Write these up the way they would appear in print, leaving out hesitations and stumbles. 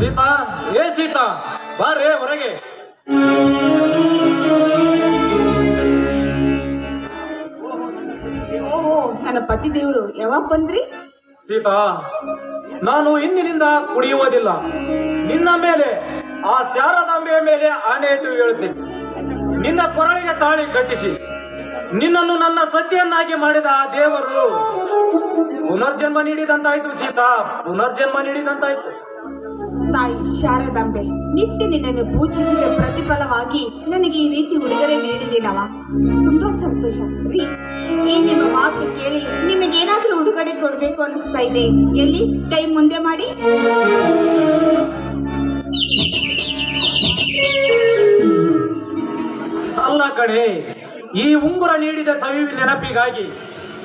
ಸೀತಾ, ಏ ಸೀತಾ, ಬಾರೇ ಹೊರಗೆ. ಓಹೋ, ನನ್ನ ಪತಿ ದೇವರು ಯಾವಾಗ ಬಂದ್ರಿ? ಸೀತಾ, ನಾನು ಇಂದಿನಿಂದ ಕುಡಿಯುವುದಿಲ್ಲ. ನಿನ್ನ ಮೇಲೆ, ಆ ಶಾರದಾಂಬೆಯ ಮೇಲೆ ಆಣೆ ಇಟ್ಟು ಹೇಳುತ್ತೇನೆ. ನಿನ್ನ ಕೊರಳಿಗೆ ತಾಳಿ ಕಟ್ಟಿಸಿ ನಿನ್ನನ್ನು ನನ್ನ ಸತಿಯನ್ನಾಗಿ ಮಾಡಿದ ಆ ದೇವರು ಪುನರ್ಜನ್ಮ ನೀಡಿದಂತಾಯ್ತು. ಸೀತಾ, ಪುನರ್ಜನ್ಮ ನೀಡಿದಂತಾಯ್ತು. ತಾಯಿ ಶಾರದಾಂಬೆ, ನಿತ್ಯ ನಿನ್ನನ್ನು ಪೂಜಿಸಿದ ಪ್ರತಿಫಲವಾಗಿ ನನಗೆ ಈ ರೀತಿ ಉಡುಗೊರೆ ನೀಡಿದ್ದೀನವ. ತುಂಬಾ ಸಂತೋಷ ರೀ. ಈ ನಿಮ್ಮ ಮಾತು ಕೇಳಿ ನಿಮಗೇನಾದ್ರೂ ಉಡುಗೊರೆ ಕೊಡ್ಬೇಕು ಅನಿಸ್ತಾ ಇದೆ. ಎಲ್ಲಿ ಕೈ ಮುಂದೆ ಮಾಡಿ. ಅಲ್ಲ ಕಡೆ, ಈ ಉಂಗುರ ನೀಡಿದ ಸವಿ ನೆನಪಿಗಾಗಿ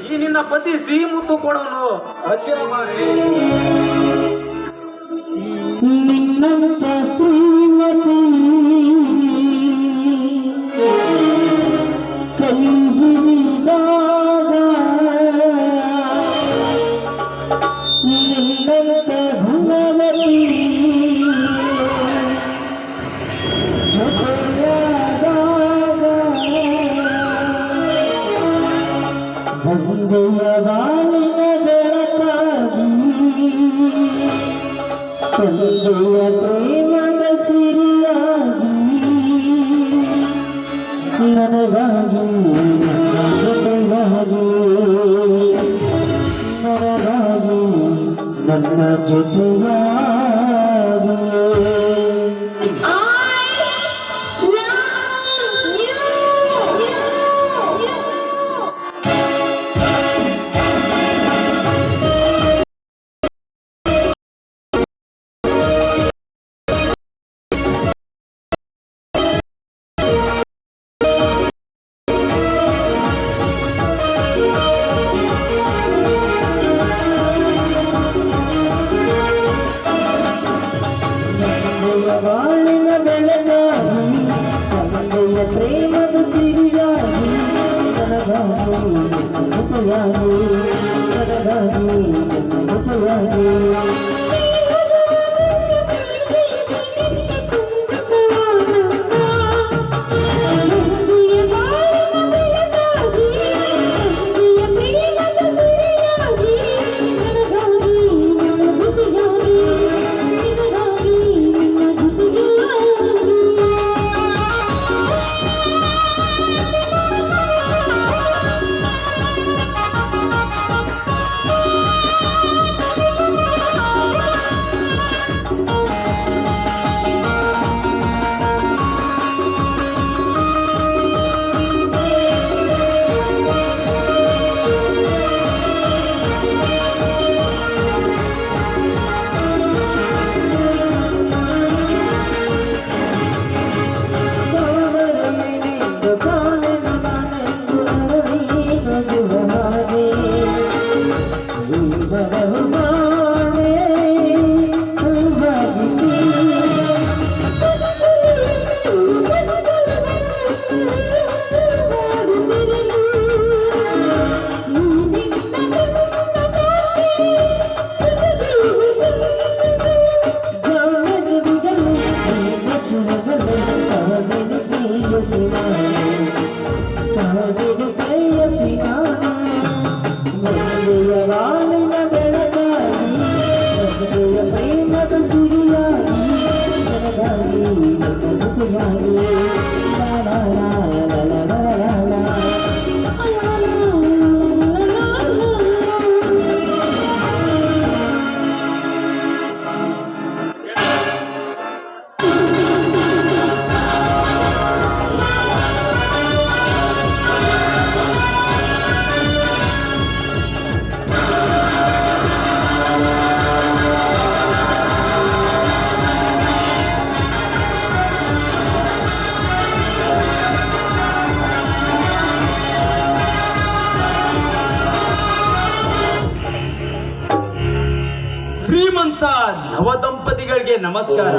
ಈ ನಿನ್ನ ಪತಿ ಸಿಹಿ ಮುತ್ತು ಕೊಡೋನು ಹತ್ತಿರ ಮಾರೆ. ನಿನ್ನಂತ ಶ್ರೀಮತಿ ಕೈ ಹಿಡಿದಾಗ ನಿನ್ನಂತ ಗುಣವತಿ ಬಂದೆಯ ಬಾಳಿನ ಬೆಳಕಾಗಿ ತಂದೆಯ ಪ್ರೇಮದ ಸಿರಿಯಾಗಿ ನನಗಾಗಿ ಜೊತೆಗಾಗಿ ನನಗಾಗಿ ನನ್ನ ಜೊತೆಯಾಗಿ ಬಾಳಿನ ಬೆಳಗಾಗಿ ತಂದೆಯ ಪ್ರೇಮದ ಸಿರಿಯಾಗಿ ನನಗಾಗಿ ಜೊತೆಯಾಗಿ ಶ್ರೀಮಂತ ನವ ದಂಪತಿಗಳಿಗೆ ನಮಸ್ಕಾರ.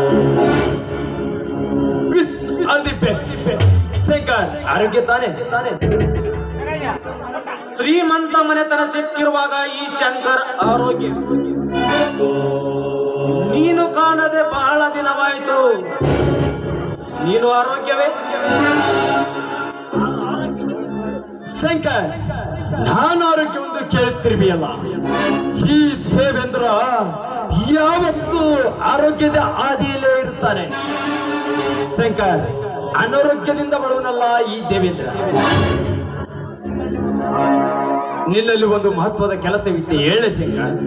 ವಿಸ್ ಆಲ್ ದಿ ಬೆಸ್ಟ್. ಶೇಖರ್, ಆರೋಗ್ಯ ತಾನೆ? ಶ್ರೀಮಂತ ಮನೆತನ ಸಿಕ್ಕಿರುವಾಗ ಈ ಶಂಕರ್ ಆರೋಗ್ಯ ನೀನು ಕಾಣದೆ ಬಹಳ ಏನಾಯಿತು? ನೀನು ಆರೋಗ್ಯವೇ? ಶಂಕರ್, ನಾನು ಆರೋಗ್ಯವೆಂದು ಕೇಳುತ್ತಿರ್ಬಿಯಲ್ಲ. ಈ ದೇವೇಂದ್ರ ಯಾವತ್ತೂ ಆರೋಗ್ಯದ ಹಾದಿಯಲ್ಲೇ ಇರುತ್ತಾನೆ. ಶಂಕರ್, ಅನಾರೋಗ್ಯದಿಂದ ಬರುವನಲ್ಲ ಈ ದೇವೇಂದ್ರ. ನಿನ್ನಲ್ಲಿ ಒಂದು ಮಹತ್ವದ ಕೆಲಸವಿತ್ತೆ, ಹೇಳೆ ಶಂಕರ್.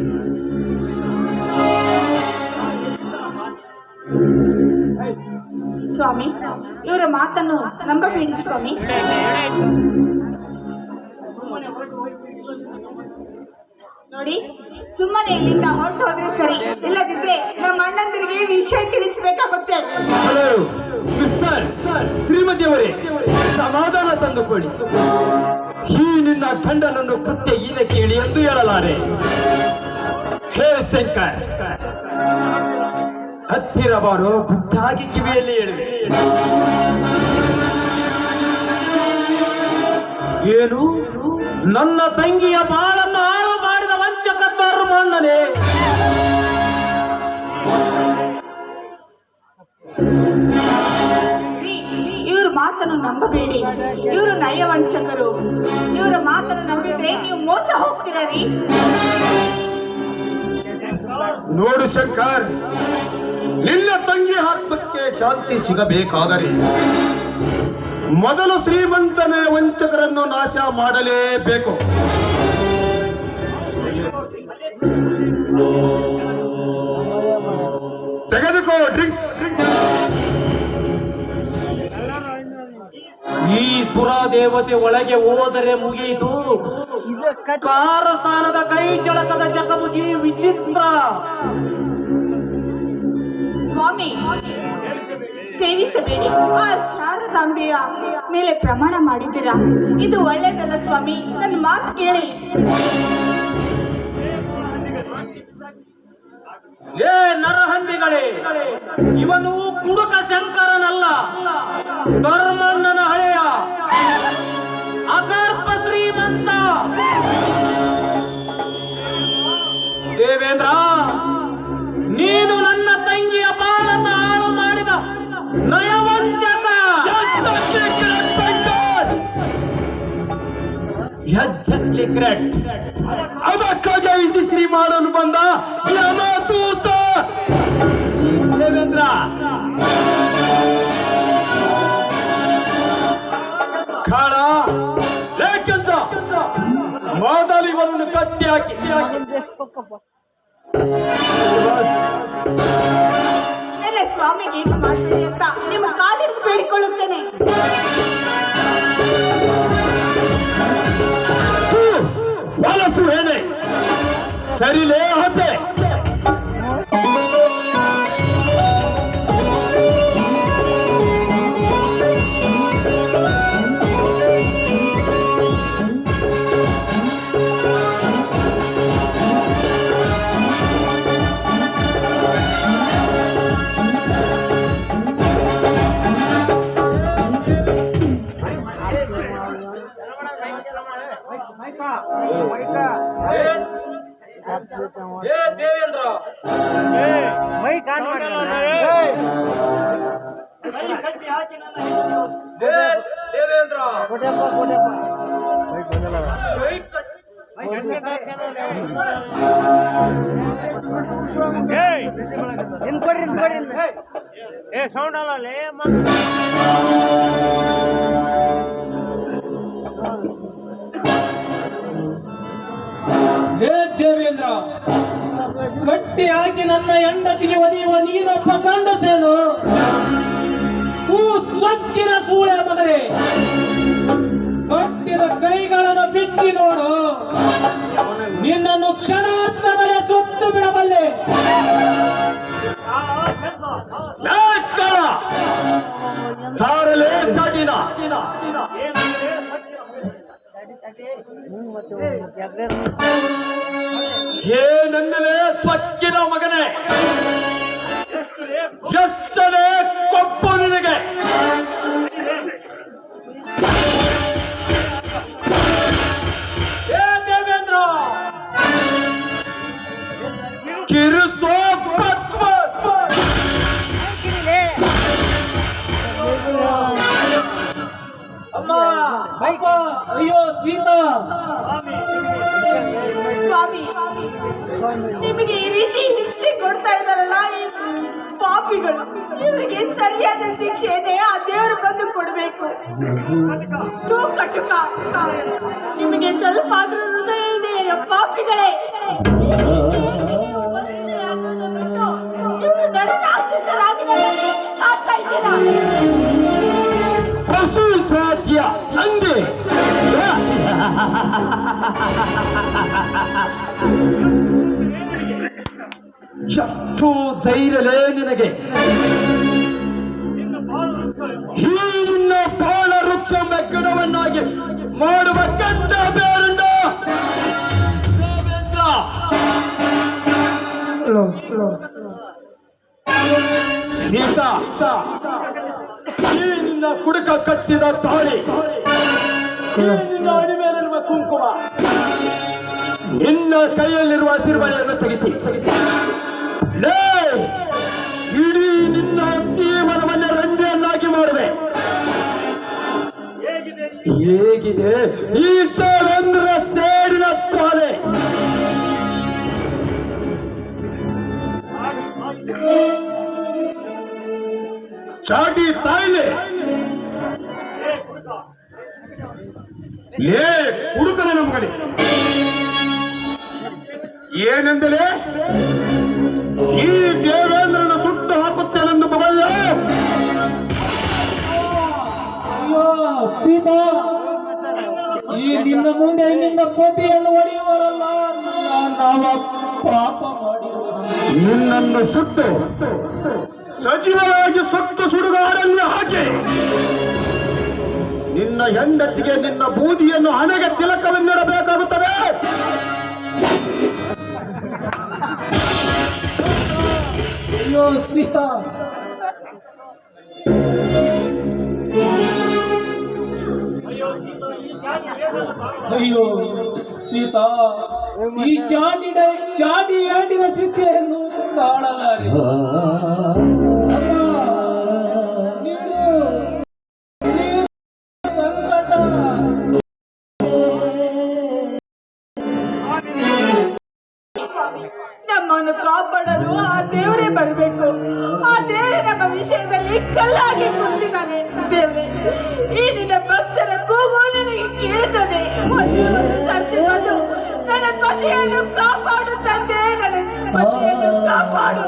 ಸ್ವಾಮಿ, ಇವರ ಮಾತನ್ನು ನಂಬಬೇಡಿ ಸ್ವಾಮಿ. ನೋಡಿ, ಸುಮ್ಮನೆ ಇಲ್ಲಿಂದ ಹೊರಟು ಹೋದ್ರೆ ಸರಿ, ಇಲ್ಲದಿದ್ರೆ ನಮ್ಮ ಅಣ್ಣಂದಿರಿಗೆ ವಿಷಯ ತಿಳಿಸಬೇಕಾಗುತ್ತೆ. ಹಲೋ ಮಿಸ್ಟರ್ ಶ್ರೀಮತಿಯವರೇ, ಸಮಾಧಾನ ತಂದುಕೊಳ್ಳಿ. ಈ ನಿನ್ನ ಗಂಡನನ್ನು ಕೃತ್ಯ ಈನ ಕೇಳಿ ಎಂದು ಹೇಳಲಾರೆ. ಹೇ ಶಂಕರ್, ಹತ್ತಿರ ಬಾರೋ, ಗುಟ್ಟಾಗಿ ಕಿವಿಯಲ್ಲಿ ಹೇಳುವೆ. ಏನು? ನನ್ನ ತಂಗಿಯ ಬಾಳನ್ನು ಹಾಳು ಮಾಡಿದ ವಂಚಕ ಧರ್ಮಣ್ಣನೇ. ಇವ್ರ ಮಾತನ್ನು ನಂಬಬೇಡಿ, ಇವರು ನಯವಂಚಕರು. ಇವರ ಮಾತನ್ನು ನಂಬಿದ್ರೆ ನೀವು ಮೋಸ ಹೋಗ್ತೀರಾ ರೀ. ನೋಡು ಶಂಕರ್, ನಿನ್ನ ತಂಗಿ ಆತ್ಮಕ್ಕೆ ಶಾಂತಿ ಸಿಗಬೇಕಾದರೆ ಮೊದಲು ಶ್ರೀಮಂತನ ವಂಚಕರನ್ನು ನಾಶ ಮಾಡಲೇಬೇಕು. ತೆಗೆದುಕೋ ಡ್ರಿಂಕ್ಸ್. ಈ ಸುರ ದೇವತೆ ಒಳಗೆ ಹೋದರೆ ಮುಗಿಯಿತು. ಕಾರಸ್ಥಾನದ ಕೈ ಚಳಕದ ಚಕಮುಗಿ ವಿಚಿತ್ರ. ಸ್ವಾಮಿ, ಸೇವಿಸಬೇಡಿ. ಆ ಶಾರದಾಂಬೆಯ ಮೇಲೆ ಪ್ರಮಾಣ ಮಾಡಿದ್ದೀರಾ, ಇದು ಒಳ್ಳೇದಲ್ಲ ಸ್ವಾಮಿ. ನನ್ನ ಮಾತು ಕೇಳಿ. ಏ ನರಹಂದಿಗಳೇ, ಇವನು ಕುಡುಕ ಶಂಕರನಲ್ಲ, ಧರ್ಮಣ್ಣನ ಹಳೆಯ ಅಗರ್ಭ ಶ್ರೀಮಂತ ದೇವೇಂದ್ರ. ನೀನು ನನ್ನ ತಂಗಿಯ ಬಾಳನ್ನು ಹಾಳು ಮಾಡಿದ ನಯವಂಚಕ. ಅದಕ್ಕಾಗಿ ಇತಿಶ್ರೀ ಮಾಡಲು ಬಂದ ಯಮದೂತ ದೇವೇಂದ್ರ. ಕಾಳ ಏಕೆಂತ ಮೊದಲು ಇವನನ್ನು ಕಟ್ಟಿ ಹಾಕಿ. ಎಲ್ಲ ಸ್ವಾಮಿಗೆ ಏನು ಮಾಡ್ತೀನಿ ಅಂತ ನಿಮ್ಮ ಕಾಲಿಗೆ ಬೇಡಿಕೊಳ್ಳುತ್ತೇನೆ. ವಲಸು ಹೇಳಿ ಸರಿಲೇ ಹತ್ತೆ. ಏ ದೇವೇಂದ್ರ, ದೇವೇಂದ್ರ ಸೌಂಡ್ ಅಲ್ಲ. ಹೇ ದೇವೇಂದ್ರ, ಕಟ್ಟಿ ಹಾಕಿ ನನ್ನ ಹೆಂಡತಿಗೆ ಒದೆಯುವ ನೀನೊಬ್ಬ ಗಂಡಸೇನು? ಸ್ವಚ್ಛಿನ ಸೂಳೆ ಮಗನೇ, ಕಟ್ಟಿದ ಕೈಗಳನ್ನು ಬಿಚ್ಚಿ ನೋಡು, ನಿನ್ನನ್ನು ಕ್ಷಣಾರ್ಥದಲ್ಲೇ ಸುಟ್ಟು ಬಿಡಬಲ್ಲೆ. ತಾರಲೇ ಚಾಟಿನ ಏನಂದಲೇ ಸ್ವಚ್ಛಿನ ಮಗನೇ, ಎಷ್ಟನೇ ಕೊಪ್ಪು ನಿನಗೆ. ಏ ದೇವೇಂದ್ರ, ಕಿರುಚೋ ಪಾಪಿಗಳು ಇವರಿಗೆ ಸರಿಯಾದ ಶಿಕ್ಷೆಯನ್ನೇ ಆ ದೇವರು ಬಂದು ಕೊಡಬೇಕು. ತೂ ಕಟುಕ, ನಿಮಗೆ ಸ್ವಲ್ಪ ಆದ್ರೂ ಹೃದಯ ಇದೆಯೋ ಪಾಪಿಗಳೇ? ಇವರು ನನ್ನ ಆಫೀಸರಾಗಿ ಕಾಡ್ತಾ ಇದ್ದೀರಾ? ಪಶು ಜಾತಿಯ ಹಂಗೆ ಎಷ್ಟು ಧೈರ್ಯಲೇ ನಿನಗೆ? ಈ ನಿನ್ನ ಬಾಳ ವೃಕ್ಷ ಗಿಡವನ್ನಾಗಿ ಮಾಡುವ ಕೆಟ್ಟ ಬೇರುಂಡ ಸೀತಾ, ಈ ನಿನ್ನ ಕುಡುಕ ಕಟ್ಟಿದ ತಾಳಿ, ಈ ನಿನ್ನ ಅಡಿ ಮೇಲಿರುವ ಕುಂಕುಮ, ನಿನ್ನ ಕೈಯಲ್ಲಿರುವ ಹಸಿರುಮನೆಯನ್ನು ತೆಗೆಸಿ ಲೇ, ಇಡೀ ನಿನ್ನ ಜೀವನವನ್ನೇ ರಂಜೆಯನ್ನಾಗಿ ಮಾಡುವೆ. ಹೇಗಿದೆ ಈ ದೇವೇಂದ್ರ ಸೇಡಿನ ಚಾಲೆ? ಚಾಟಿ ತಾಯಿಲೆ ಲೇ ಹುಡುಕನ ನಮ್ಗಡೆ ಏನೆಂದಲೇ? ಈ ದೇವೇಂದ್ರನ ಸುಟ್ಟು ಹಾಕುತ್ತೇನೆಂದು ಬಗಲ್ಲ. ಅಯ್ಯೋ ಸೀತಾ, ಈ ನಿನ್ನ ಮುಂದೆ ನಿನ್ನ ಪತಿಯನ್ನು ಹೊಡೆಯುವರಲ್ಲ, ನಾವ ಪಾಪ ಮಾಡಿರುವುದು. ನಿನ್ನನ್ನು ಸುಟ್ಟು ಸಜೀವವಾಗಿ ಸುಟ್ಟು ಸುಡುಗಾಡನ್ನು ಹಾಕಿ ನಿನ್ನ ಹೆಂಡತಿಗೆ ನಿನ್ನ ಬೂದಿಯನ್ನು ಹಣೆಗೆ ತಿಲಕವನ್ನಿಡಬೇಕಾಗುತ್ತದೆ. ಅಯ್ಯೋ ಸೀತಾ, ಅಯ್ಯೋ ಸೀತಾ, ಈ ಚಾಟಿ ಏಟಿನ ಶಿಕ್ಷೆಯನ್ನು ತಾಳಲಾರೆ. ಸಂಕಟ ನಮ್ಮನ್ನು ಕಾಪಾಡಲು ಆ ದೇವರೇ ಬರಬೇಕು. ಆ ದೇವರೇ ನಮ್ಮ ವಿಷಯದಲ್ಲಿ ಕಲ್ಲಾಗಿ ಕುಂತಿದ್ದಾನೆ. ದೇವರೇ, ಈ ನಿನ್ನ ಭಕ್ತರ ಕೂಗು ನನಗೆ ಕೇಳಿಸದೆ ಒಂದು ಸರ್ತಿ ಬಂದು ನನ್ನ ಪತಿಯನ್ನು ಕಾಪಾಡು ತಂದೆ, ನನ್ನ ಪತಿಯನ್ನು ಕಾಪಾಡು.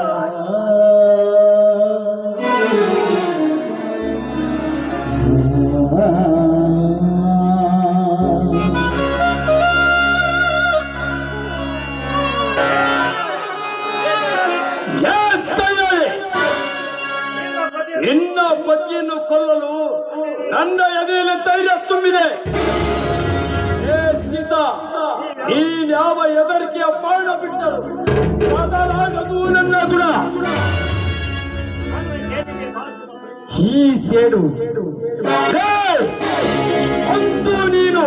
ನಿನ್ನ ಪತಿಯನ್ನು ಕೊಲ್ಲಲು ನನ್ನ ಎದೆಯಲ್ಲಿ ಧೈರ್ಯ ತುಂಬಿದೆ. ಹೇ ಸೀತಾ, ನೀನ್ಯಾವ ಹೆದರಿಕೆಯ ಬಾಣ ಬಿಟ್ಟರು ಬದಲಾಗದು ನನ್ನ ಗುಣ. ಈ ಸೇಡು ಅಂದು ನೀನು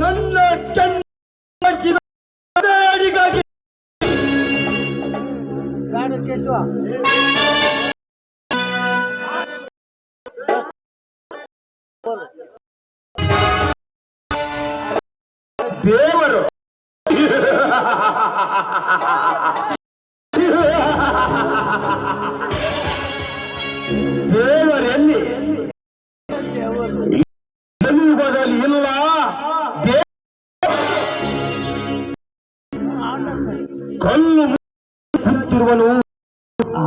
ನನ್ನ ಕಣ್ಣಿಗಾಗಿ ದೇವರು ದೇವರೆಲ್ಲಿ ಯುಗದಲ್ಲಿ ಇಲ್ಲ. ಕಲ್ಲು ಕುಂತಿರುವನು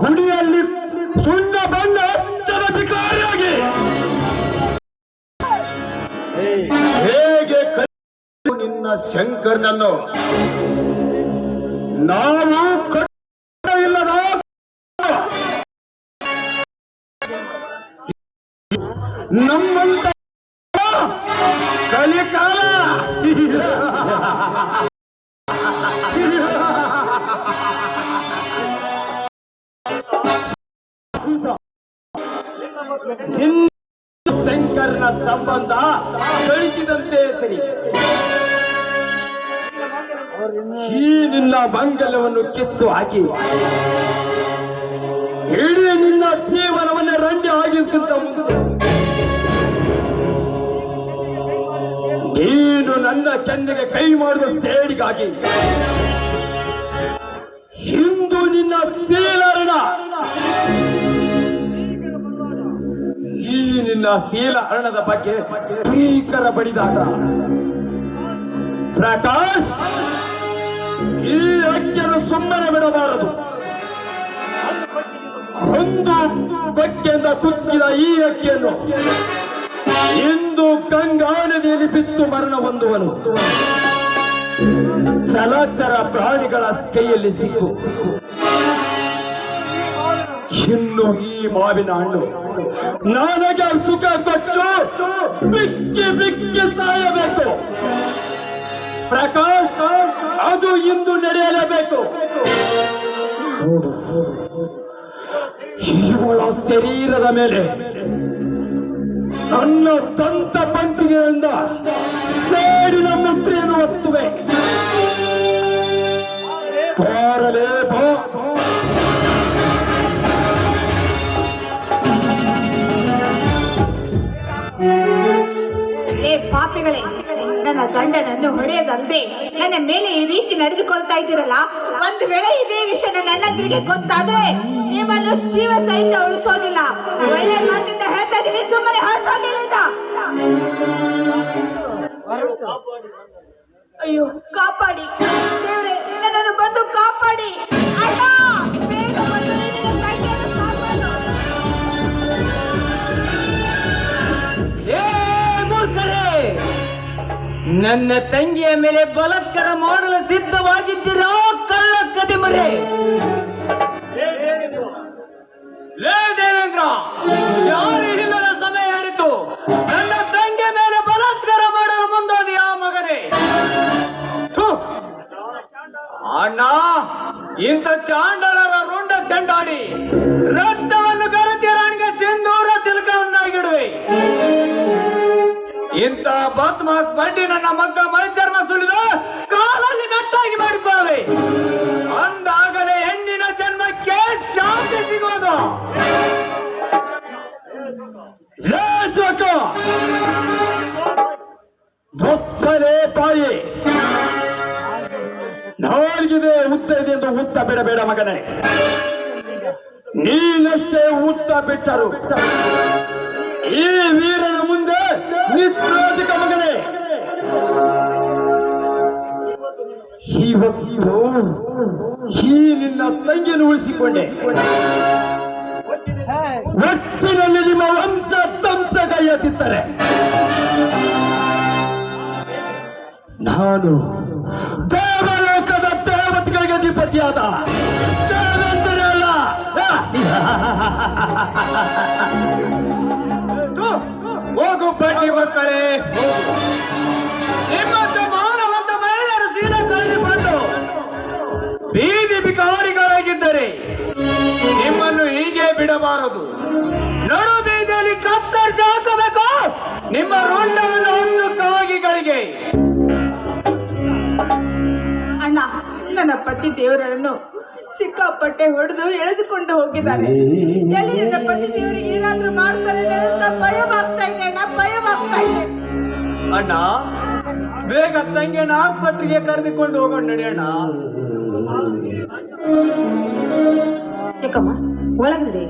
ಗುಡಿಯಲ್ಲಿ ಸುಣ್ಣ ಬಣ್ಣ ಹಚ್ಚದ ಭಿಕಾರಿಯಾಗಿ ಹೇಗೆ ನಿನ್ನ ಶಂಕರನನ್ನು ನಾವು ಇಲ್ಲದ ನಮ್ಮಂತ ಕಲಿಕಾಲ ಶಂಕರನ ಸಂಬಂಧ ಬೆಳೆಸಿದಂತೆ ಸರಿ. ಈ ನಿನ್ನ ಮಂಗಲವನ್ನು ಕಿತ್ತು ಹಾಕಿ ಇಡೀ ನಿನ್ನ ಜೀವನವನ್ನೇ ರಂಡಿ ಆಗಿದ್ದಂತ ನೀನು ನನ್ನ ಕೆನ್ನೆಗೆ ಕೈ ಮಾಡುವ ಸೇಡಿಗಾಗಿ ಇಂದು ನಿನ್ನ ಶೀಲರಣ ನಿನ್ನ ಶೀಲ ಹರಣದ ಬಗ್ಗೆ ಭೀಕರ ಬಡಿದಾಟ. ಪ್ರಕಾಶ್, ಈ ಹಕ್ಕಿಯನ್ನು ಸುಮ್ಮನೆ ಬಿಡಬಾರದು. ಒಂದು ಕೊಕ್ಕೆಯಿಂದ ಕುಕ್ಕಿದ ಈ ಹಕ್ಕಿಯನ್ನು ಇಂದು ಗಂಗಾ ನದಿಯಲ್ಲಿ ಬಿತ್ತು ಮರಣ ಹೊಂದುವನು. ಜಲಚರ ಪ್ರಾಣಿಗಳ ಕೈಯಲ್ಲಿ ಸಿಕ್ಕು ಇನ್ನು ಈ ಮಾವಿನ ಹಣ್ಣು ನನಗೆ ಸುಖ ಕೊಟ್ಟು ಬಿಕ್ಕಿ ಬಿಕ್ಕಿ ಸಾಯಬೇಕು. ಪ್ರಕಾಶ್, ಅದು ಇಂದು ನಡೆಯಲೇಬೇಕು. ಇವಳ ಶರೀರದ ಮೇಲೆ ನನ್ನ ದಂತ ಪಂಕ್ತಿಗಳಿಂದ ಸೇಡಿನ ಮುದ್ರೆಯನ್ನು ಒತ್ತುವೆ. ತೋರಲೇಬೋ. ಪಾಪಿಗಳೇ, ನನ್ನ ಗಂಡನನ್ನು ಹೊಡೆಯದಂತೆ ನನ್ನ ಮೇಲೆ ಈ ರೀತಿ ನಡೆದುಕೊಳ್ತಾ ಇದ್ದೀರಲ್ಲ. ಒಂದು ವೇಳೆ ಇದೇ ವಿಷಯ ನನ್ನ ಅಣ್ಣಂದಿರಿಗೆ ಗೊತ್ತಾದ್ರೆ ನಿಮ್ಮನ್ನು ಜೀವ ಸಹಿತ ಉಳಿಸೋದಿಲ್ಲ. ಒಳ್ಳೆ ಮಾತಿಂದ ಹೇಳ್ತಾ ಇದ್ದೀನಿ, ಸುಮ್ಮನೆ ಹೊರಟೋಗಿಲ್ಲ. ಅಯ್ಯೋ, ಕಾಪಾಡಿ ದೇವ್ರೆ, ನನ್ನನ್ನು ಬಂದು ಕಾಪಾಡಿ. ಅಣ್ಣ, ಬೇಗ ಬಂದು ನಿನ್ನ ತಂಗಿಯನ್ನು ಕಾಪಾಡು. ನನ್ನ ತಂಗಿಯ ಮೇಲೆ ಬಲಾತ್ಕಾರ ಮಾಡಲು ಸಿದ್ಧವಾಗಿದ್ದೀರಾ ಕಳ್ಳ ಕದಿಮರೆ? ಲೇ ದೇವೇಂದ್ರ, ಯಾರು ಹಿನ್ನದ ಸಮಯ ಯಾರಿತು? ನನ್ನ ತಂಗಿಯ ಮೇಲೆ ಬಲಾತ್ಕಾರ ಮಾಡಲು ಮುಂದೋದಿ ಆ ಮಗನೇ. ಅಣ್ಣ, ಇಂಥ ಚಾಂಡಳರ ರುಂಡ ಚೆಂಡಾಡಿ ರಕ್ತವನ್ನು ಕರೆತಿ ರಾಣಿಗೆ ಸಿಂಧೂರ ತಿಲಕವನ್ನಾಗಿಡುವೆ. ಇಂಥ ಬದ್ಮಾಸ್ ಬಂಡಿ ನನ್ನ ಮಕ್ಕಳ ಮೈಚರ್ಮ ಸುಲಿದು ಕಾಲಲ್ಲಿ ನಟ್ಟಾಗಿ ಮಾಡಿಕೊಳ್ಳುವೆ. ಅಂದಾಗಲೇ ಹೆಣ್ಣಿನ ಜನ್ಮಕ್ಕೆ ಶಾಂತಿ ಸಿಗೋದು. ದೊಚ್ಚಲೇ ಪಾಯಿ, ನಾಲ್ಗಿದೆ ಉತ್ತ ಇದೆ ಎಂದು ಉತ್ತ ಬಿಡಬೇಡ ಮಗನೇ. ನೀನಷ್ಟೇ ಉತ್ತ ಬಿಟ್ಟರು ಈ ವೀರನ ಮುಂದೆ ನಿತ್ರೋಜಕ ಮಗನೇ. ಇವತ್ತು ಈ ನಿನ್ನ ತಂಗಿಯನ್ನು ಉಳಿಸಿಕೊಂಡೆ. ಒಟ್ಟಿನಲ್ಲಿ ನಿಮ್ಮ ವಂಶ ದಂಶ ಕೈಯತ್ತಿದ್ದರೆ ನಾನು ದೇವಲೋಕದ ದೇವತೆಗಳಿಗೆ ಅಧಿಪತಿಯಾದ ದೇವೇಂದ್ರನೇ ಅಲ್ಲ. ಹೋಗು ಬಡ್ಡಿ ಮಕ್ಕಳೇ, ನಿಮ್ಮಂತ ಮಾನವಂತ ಮಹಿಳೆಯರು ಸೀರೆ ಕಳೆದುಕೊಂಡು ಬೀದಿ ಬಿಕಾರಿಗಳಾಗಿದ್ದರೆ ನಿಮ್ಮನ್ನು ಹೀಗೆ ಬಿಡಬಾರದು. ನಡು ಬೀದಿಯಲ್ಲಿ ಕತ್ತರಿಸಿ ಹಾಕಬೇಕು ನಿಮ್ಮ ರುಂಡವನ್ನು ಒಂದು ಕಾಗಿಗಳಿಗೆ. ಅಣ್ಣ, ನನ್ನ ಪತಿ ದೇವರನ್ನು ಸಿಕ್ಕಾಪಟ್ಟೆ ಹೊಡೆದು ಎಳೆದುಕೊಂಡು ಹೋಗಿದ್ದಾರೆ. ಎಲ್ಲಿ ನನ್ನ ಪತಿ ದೇವರಿಗೆ ಏನಾದ್ರೂ ಮಾಡ್ತಾರೆ ಅಂತ ಭಯವಾಗ್ತಾ ಇದೆ ಅಣ್ಣ, ಭಯವಾಗ್ತಾ ಇದೆ. ಅಣ್ಣ, ಬೇಗ ತಂಗಿಯನ್ನು ಆಸ್ಪತ್ರೆಗೆ ಕರೆದುಕೊಂಡು ಹೋಗೋಣ ನಡೆಯೋಣ. ಚಿಕ್ಕಮ್ಮ, ಒಳಗಡೆ